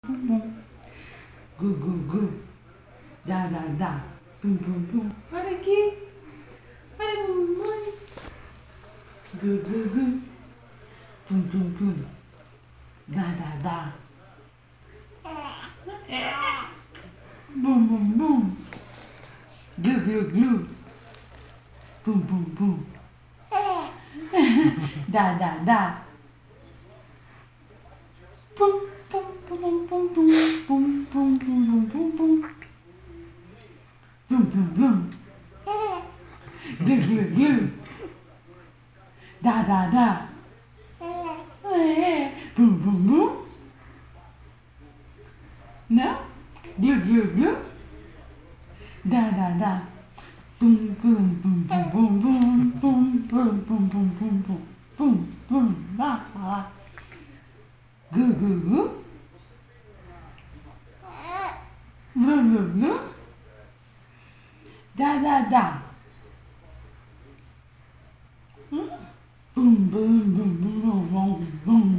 boom. Goo, goo, goo. Da, da, da. Boom, boom, boom. Olha aqui. Olha, mamãe. Goo, goo, goo. Boom, boom, boom. Da, da, da. Boom, boom, boom. Glue, glue, glue. Boom, boom, boom. Da, da, da. Boom, boom, boom, boom, boom, boom, boom, boom, boom, boom, boom. Boom, boom, boom. Glue, glue, glue. Da, da, da. Boom, boom, boom. No? Glue, glue, glue. Da, da, da. Boom, boom, boom, boom, boom, boom, boom, boom, boom, boom, boom, boom, boom, boom, la, la. Goo, goo, goo. Blue, blue, blue. Da, da, da. Boom, boom, boom, boom, boom, boom, boom.